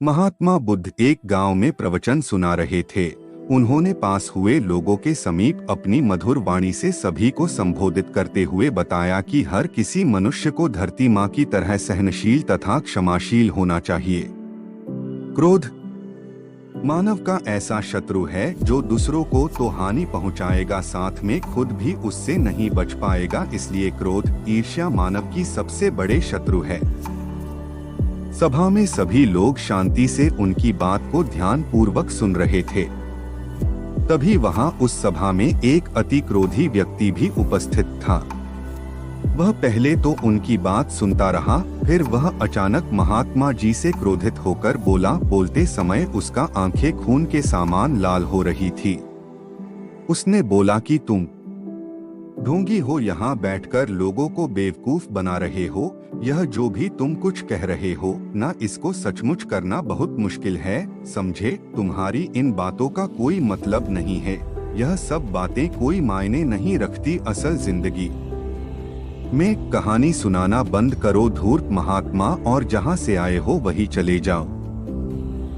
महात्मा बुद्ध एक गांव में प्रवचन सुना रहे थे। उन्होंने पास हुए लोगों के समीप अपनी मधुर वाणी से सभी को संबोधित करते हुए बताया कि हर किसी मनुष्य को धरती माँ की तरह सहनशील तथा क्षमाशील होना चाहिए। क्रोध मानव का ऐसा शत्रु है जो दूसरों को तो हानि पहुंचाएगा, साथ में खुद भी उससे नहीं बच पाएगा। इसलिए क्रोध, ईर्ष्या मानव की सबसे बड़े शत्रु है। सभा में सभी लोग शांति से उनकी बात को ध्यान पूर्वक सुन रहे थे। तभी वहां उस सभा में एक अति क्रोधी व्यक्ति भी उपस्थित था। वह पहले तो उनकी बात सुनता रहा, फिर वह अचानक महात्मा जी से क्रोधित होकर बोला। बोलते समय उसका आंखें खून के समान लाल हो रही थी। उसने बोला कि तुम ढोंगी हो, यहाँ बैठकर लोगों को बेवकूफ बना रहे हो। यह जो भी तुम कुछ कह रहे हो ना, इसको सचमुच करना बहुत मुश्किल है। समझे, तुम्हारी इन बातों का कोई मतलब नहीं है। यह सब बातें कोई मायने नहीं रखती असल जिंदगी में। कहानी सुनाना बंद करो धूर्त महात्मा, और जहाँ से आए हो वही चले जाओ।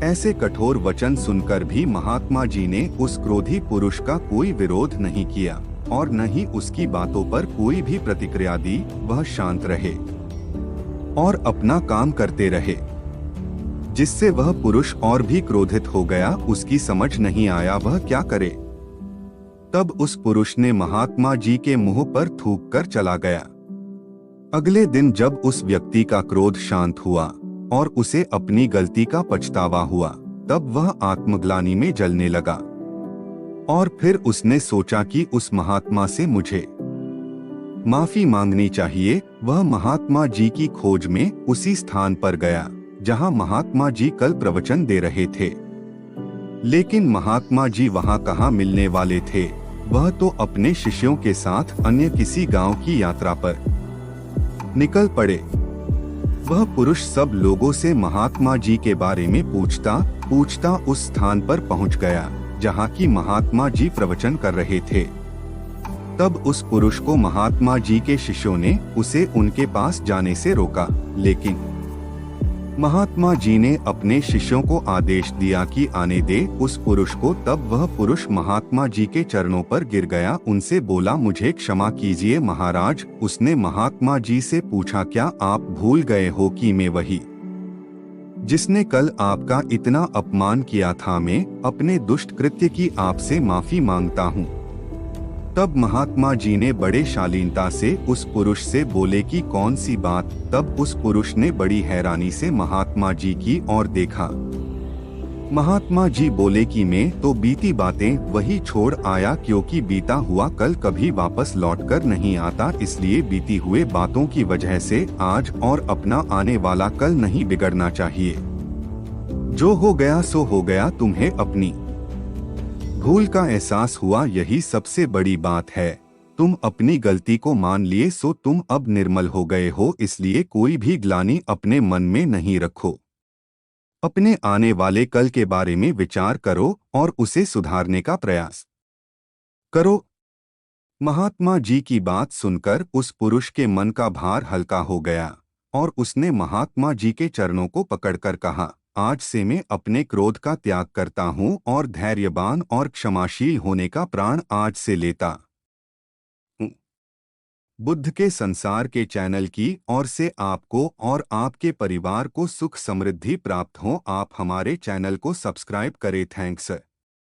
ऐसे कठोर वचन सुनकर भी महात्मा जी ने उस क्रोधी पुरुष का कोई विरोध नहीं किया और न ही उसकी बातों पर कोई भी प्रतिक्रिया दी। वह शांत रहे और अपना काम करते रहे, जिससे वह पुरुष और भी क्रोधित हो गया। उसकी समझ नहीं आया वह क्या करे। तब उस पुरुष ने महात्मा जी के मुंह पर थूक कर चला गया। अगले दिन जब उस व्यक्ति का क्रोध शांत हुआ और उसे अपनी गलती का पछतावा हुआ, तब वह आत्मग्लानि में जलने लगा और फिर उसने सोचा कि उस महात्मा से मुझे माफी मांगनी चाहिए। वह महात्मा जी की खोज में उसी स्थान पर गया जहां महात्मा जी कल प्रवचन दे रहे थे। लेकिन महात्मा जी वहां कहाँ मिलने वाले थे। वह तो अपने शिष्यों के साथ अन्य किसी गांव की यात्रा पर निकल पड़े। वह पुरुष सब लोगों से महात्मा जी के बारे में पूछता पूछता उस स्थान पर पहुंच गया जहां की महात्मा जी प्रवचन कर रहे थे। तब उस पुरुष को महात्मा जी के शिष्यों ने उसे उनके पास जाने से रोका, लेकिन महात्मा जी ने अपने शिष्यों को आदेश दिया कि आने दे उस पुरुष को। तब वह पुरुष महात्मा जी के चरणों पर गिर गया। उनसे बोला, मुझे क्षमा कीजिए महाराज। उसने महात्मा जी से पूछा, क्या आप भूल गए हो कि मैं वही जिसने कल आपका इतना अपमान किया था? मैं अपने दुष्ट कृत्य की आपसे माफी मांगता हूँ। तब महात्मा जी ने बड़े शालीनता से उस पुरुष से बोले कि कौन सी बात? तब उस पुरुष ने बड़ी हैरानी से महात्मा जी की ओर देखा। महात्मा जी बोले कि मैं तो बीती बातें वही छोड़ आया, क्योंकि बीता हुआ कल कभी वापस लौटकर नहीं आता। इसलिए बीती हुए बातों की वजह से आज और अपना आने वाला कल नहीं बिगड़ना चाहिए। जो हो गया सो हो गया। तुम्हें अपनी भूल का एहसास हुआ, यही सबसे बड़ी बात है। तुम अपनी गलती को मान लिए, सो तुम अब निर्मल हो गए हो। इसलिए कोई भी ग्लानि अपने मन में नहीं रखो। अपने आने वाले कल के बारे में विचार करो और उसे सुधारने का प्रयास करो। महात्मा जी की बात सुनकर उस पुरुष के मन का भार हल्का हो गया और उसने महात्मा जी के चरणों को पकड़कर कहा, आज से मैं अपने क्रोध का त्याग करता हूँ और धैर्यवान और क्षमाशील होने का प्राण आज से लेता हूँ। बुद्ध के संसार के चैनल की ओर से आपको और आपके परिवार को सुख समृद्धि प्राप्त हो। आप हमारे चैनल को सब्सक्राइब करें। थैंक्स।